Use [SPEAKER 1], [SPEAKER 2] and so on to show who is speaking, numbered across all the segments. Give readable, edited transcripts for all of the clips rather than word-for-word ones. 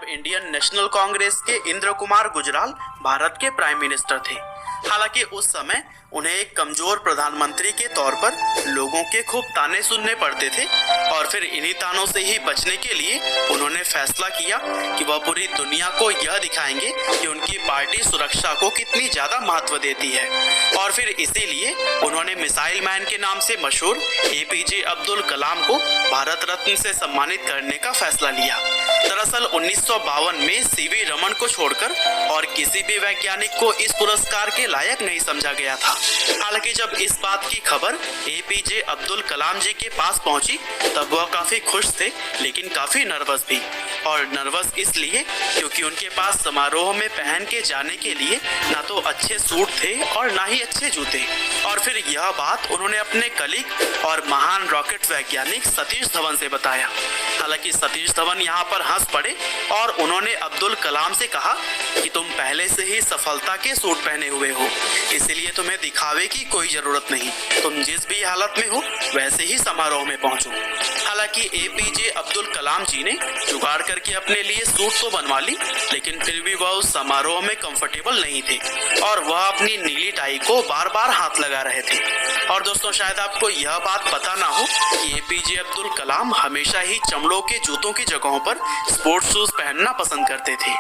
[SPEAKER 1] Indian national Congress के इंद्र कुमार गुजराल भारत के prime minister थे। हालांकि उस समय उन्हें एक कमजोर प्रधानमंत्री के तौर पर लोगों के खूब ताने सुनने पड़ते थे और फिर इन्हीं तानों से ही बचने के लिए उन्होंने फैसला किया कि वह पूरी दुनिया को यह दिखाएंगे कि उनकी पार्टी सुरक्षा को कितनी ज्यादा महत्व देती है। और फिर इसीलिए उन्होंने मिसाइल मैन के नाम से मशहूर एपीजे अब्दुल कलाम को भारत रत्न से सम्मानित करने का फैसला लिया। दरअसल 1952 में सीवी रमन को छोड़कर और किसी भी वैज्ञानिक को इस पुरस्कार के लायक नहीं समझा गया था। हालांकि जब इस बात की खबर एपीजे अब्दुल कलाम जी के पास पहुंची तब वह काफी खुश थे, लेकिन काफी नर्वस भी। और नर्वस इसलिए क्योंकि उनके पास समारोह में पहन के जाने के लिए ना तो अच्छे सूट थे और ना ही अच्छे जूते। और फिर यह बात उन्होंने अपने कलीग और महान रॉकेट वैज्ञानिक सतीश धवन से बताया। हालांकि सतीश धवन यहाँ पर हंस पड़े और उन्होंने अब्दुल कलाम से कहा कि तुम पहले से ही सफलता के सूट पहने हुए हो, इसलिए तुम्हें दिखावे की कोई जरूरत नहीं, तुम जिस भी हालत में हो वैसे ही समारोह में पहुंचो। हालांकि एपीजे अब्दुल कलाम जी ने जुगाड़ करके अपने लिए सूट तो बनवा ली, लेकिन फिर भी वह उस समारोह में कंफर्टेबल नहीं थे और वह अपनी नीली टाई को बार बार हाथ लगा रहे थे। और दोस्तों, शायद आपको यह बात पता ना हो कि एपीजे अब्दुल कलाम हमेशा ही चमड़ों के जूतों की जगहों पर स्पोर्ट्स शूज पहनना पसंद करते थे।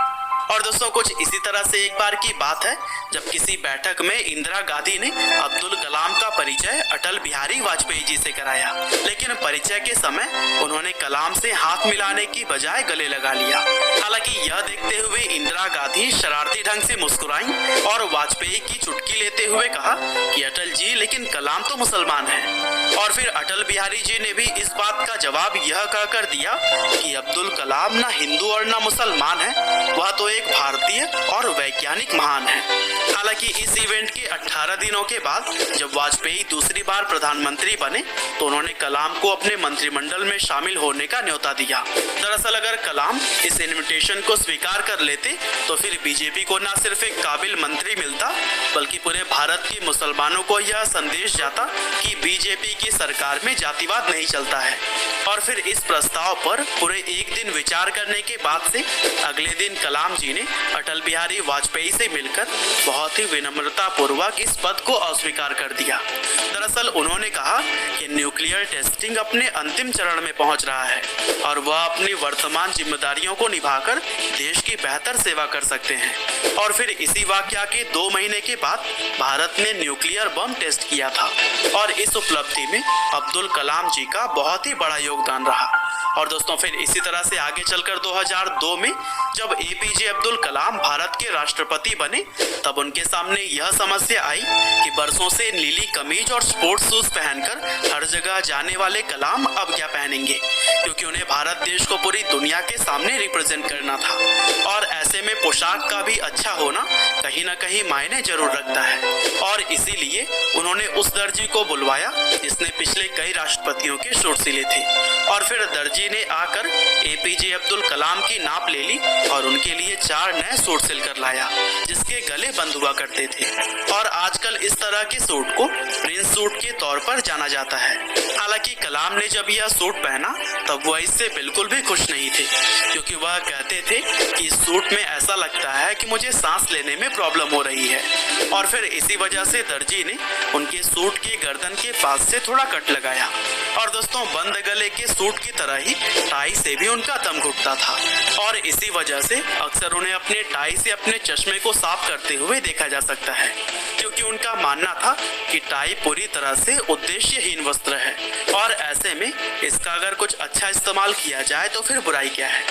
[SPEAKER 1] और दोस्तों, कुछ इसी तरह से एक बार की बात है जब किसी बैठक में इंदिरा गांधी ने अब्दुल कलाम का परिचय अटल बिहारी वाजपेयी जी से कराया, लेकिन परिचय के समय उन्होंने कलाम से हाथ मिलाने की बजाय गले लगा लिया। हालांकि यह देखते हुए इंदिरा गांधी शरारती ढंग से मुस्कुराई और वाजपेयी की चुटकी लेते हुए कहा कि अटल जी, लेकिन कलाम तो मुसलमान है। और फिर अटल बिहारी जी ने भी इस बात का जवाब यह कहकर दिया कि अब्दुल कलाम ना हिंदू और ना मुसलमान है, वह तो एक भारतीय और वैज्ञानिक महान है। हालांकि इस इवेंट के 18 दिनों के बाद जब वाजपेयी दूसरी बार प्रधानमंत्री बने तो उन्होंने कलाम को अपने मंत्रिमंडल में शामिल होने का न्योता दिया। दरअसल अगर कलाम इस इनविटेशन को स्वीकार कर लेते तो फिर बीजेपी को न सिर्फ एक काबिल मंत्री मिलता, बल्कि पूरे भारत के मुसलमानों को यह संदेश जाता कि बीजेपी की सरकार में जातिवाद नहीं चलता है। और फिर इस प्रस्ताव पर पूरे एक दिन विचार करने के बाद से अगले दिन कलाम जी ने अटल बिहारी वाजपेयी से मिलकर बहुत ही विनम्रता पूर्वक इस पद को अस्वीकार कर दिया। दरअसल उन्होंने कहा कि न्यूक्लियर टेस्टिंग अपने अंतिम चरण में पहुंच रहा है और वह अपनी वर्तमान जिम्मेदारियों को निभाकर देश की बेहतर सेवा कर सकते हैं। और फिर इसी वाकया के 2 महीने के बाद भारत ने न्यूक्लियर बम टेस्ट किया था और इस उपलब्धि में अब्दुल कलाम जी का बहुत ही बड़ा योगदान रहा। और दोस्तों, फिर इसी तरह से आगे चलकर 2002 में जब एपीजे अब्दुल कलाम भारत के राष्ट्रपति बने तब उनके सामने यह समस्या आई कि बरसों से नीली कमीज और स्पोर्ट्स शूज पहनकर हर जगह जाने वाले कलाम अब क्या पहनेंगे, क्योंकि उन्हें भारत देश को पूरी दुनिया के सामने रिप्रेजेंट करना था। और ऐसे में पोशाक का भी अच्छा होना कहीं ना कहीं मायने जरूर रखता है। और इसीलिए उन्होंने उस दर्जी को बुलवाया जिसने पिछले कई राष्ट्रपतियों के सूट सिले थे। और फिर दर्जी ने आकर एपीजे अब्दुल कलाम की नाप ले ली और उनके लिए 4 नए सूट सिलकर लाया जिसके गले बंद हुआ करते थे। और आजकल इस तरह के सूट को प्रिंस सूट के तौर पर जाना जाता है। हालांकि कलाम ने जब यह सूट पहना तब वह इससे बिल्कुल भी खुश नहीं थे, क्योंकि वह कहते थे कि इस सूट में ऐसा लगता है कि मुझे सांस लेने में प्रॉब्लम हो रही है। और फिर इसी वजह से दर्जी ने उनके सूट के गर्दन के पास से थोड़ा कट लगाया। और दोस्तों, बंद गले के सूट की तरह ही टाई से भी उनका दम घुटता था और इसी वजह से अक्सर उन्हें अपने टाई से अपने चश्मे को साफ करते हुए देखा जा सकता है, क्योंकि उनका मानना था कि टाई पूरी तरह से उद्देश्यहीन वस्त्र है और ऐसे में इसका अगर कुछ अच्छा इस्तेमाल किया जाए तो फिर बुराई क्या है।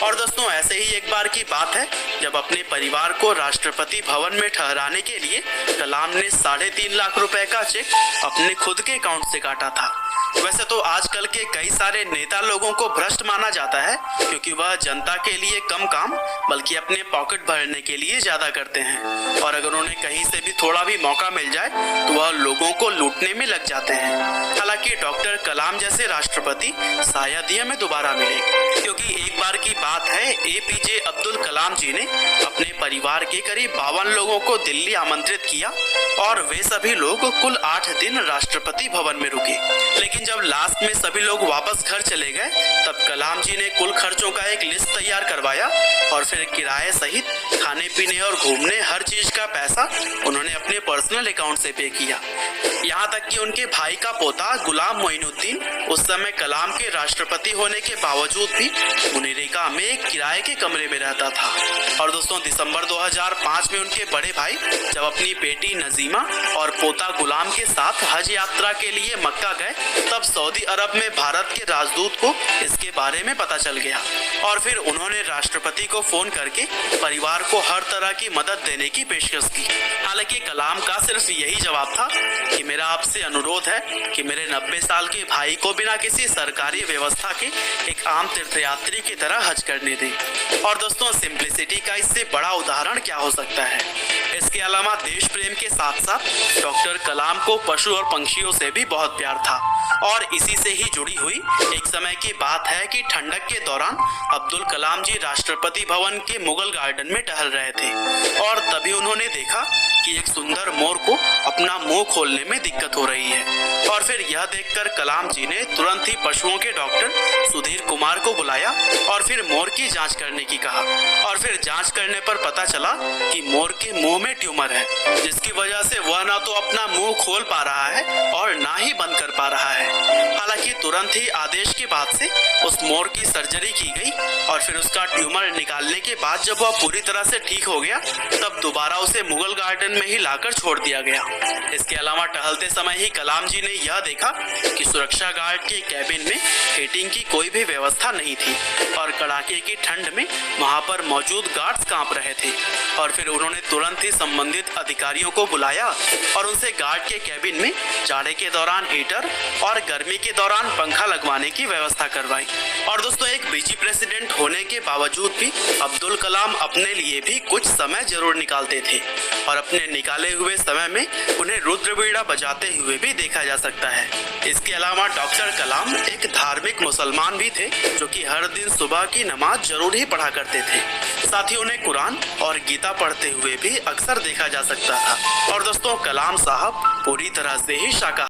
[SPEAKER 1] और दोस्तों, ऐसे ही एक बार की बात है जब अपने परिवार को राष्ट्रपति भवन में ठहराने के लिए कलाम ने 3.5 लाख रुपए का चेक अपने खुद के अकाउंट से काटा था। वैसे तो आजकल के कई सारे नेता लोगों को भ्रष्ट माना जाता है, क्योंकि वह जनता के लिए कम काम बल्कि अपने पॉकेट भरने के लिए ज्यादा करते हैं और अगर उन्हें कहीं से भी थोड़ा भी मौका मिल जाए तो वह लोगों को लूटने में लग जाते हैं। हालांकि डॉक्टर कलाम जैसे राष्ट्रपति शायद ही हमें दोबारा मिले, क्योंकि एक बार की बात है एपीजे अब्दुल कलाम जी ने अपने परिवार के करीब 52 लोगों को दिल्ली आमंत्रित किया और वे सभी लोग कुल 8 दिन राष्ट्रपति भवन में रुके। लेकिन लेकिन जब लास्ट में सभी लोग वापस घर चले गए तब कलाम जी ने कुल खर्चों का एक लिस्ट तैयार करवाया और फिर किराए सहित खाने पीने और घूमने हर चीज का पैसा उन्होंने अपने पर्सनल अकाउंट से पे किया। यहाँ तक कि उनके भाई का पोता गुलाम मोइनुद्दीन उस समय कलाम के राष्ट्रपति होने के बावजूद भी मुनीरिका में एक किराए के कमरे में रहता था। और दोस्तों, दिसंबर 2005 में उनके बड़े भाई जब अपनी बेटी नजीमा और पोता गुलाम के साथ हज यात्रा के लिए मक्का गए तब सऊदी अरब में भारत के राजदूत को इसके बारे में पता चल गया और फिर उन्होंने राष्ट्रपति को फोन करके परिवार को हर तरह की मदद देने की पेशकश की। हालांकि कलाम का सिर्फ यही जवाब था कि मेरा आपसे अनुरोध है कि मेरे 90 साल के भाई को बिना किसी सरकारी व्यवस्था के एक आम तीर्थयात्री की तरह हज करने दें। और दोस्तों, सिंप्लिसिटी का इससे बड़ा उदाहरण क्या हो सकता है। इसके अलावा देश प्रेम के साथ साथ डॉक्टर कलाम को पशु और पंछियों से भी बहुत प्यार था और इसी से ही जुड़ी हुई एक समय की बात है कि ठंडक के दौरान अब्दुल कलाम जी राष्ट्रपति भवन के मुगल गार्डन में टहल रहे थे और तभी उन्होंने देखा कि एक सुंदर मोर को अपना मुंह खोलने में दिक्कत हो रही है और फिर यह देखकर कलाम जी ने तुरंत ही पशुओं के डॉक्टर सुधीर कुमार को बुलाया और फिर मोर की जांच करने की कहा और फिर जांच करने पर पता चला कि मोर के मुंह में ट्यूमर है जिसकी वजह से वह ना तो अपना मुंह खोल पा रहा है और ना ही बंद कर पा रहा है। हालांकि तुरंत ही आदेश के बाद से उस मोर की सर्जरी की गई और फिर उसका ट्यूमर निकालने के बाद जब वह पूरी तरह से ठीक हो गया तब दोबारा उसे मुगल गार्डन में ही लाकर छोड़ दिया गया। इसके अलावा टहलते समय ही कलाम जी ने यह देखा कि सुरक्षा गार्ड के कैबिन में हीटिंग की कोई भी व्यवस्था नहीं थी और कड़ाके की ठंड में वहां पर मौजूद गार्ड्स कांप रहे थे और फिर उन्होंने तुरंत ही संबंधित अधिकारियों को बुलाया और उनसे गार्ड के कैबिन में जाड़े के दौरान हीटर और गर्मी के दौरान पंखा लगवाने की व्यवस्था करवाई। और दोस्तों, एक बीजी प्रेसिडेंट होने के बावजूद भी अब्दुल कलाम अपने लिए भी कुछ समय जरूर निकालते थे और अपने निकाले हुए समय में उन्हें रुद्रवीणा बजाते हुए भी देखा जा सकता है। इसके अलावा डॉक्टर कलाम एक धार्मिक मुसलमान भी थे जो कि हर दिन सुबह की नमाज जरूर ही पढ़ा करते थे। साथ ही उन्हें कुरान और गीता पढ़ते हुए भी अक्सर देखा जा सकता था। और दोस्तों, कलाम साहब पूरी तरह से ही शाकाहारी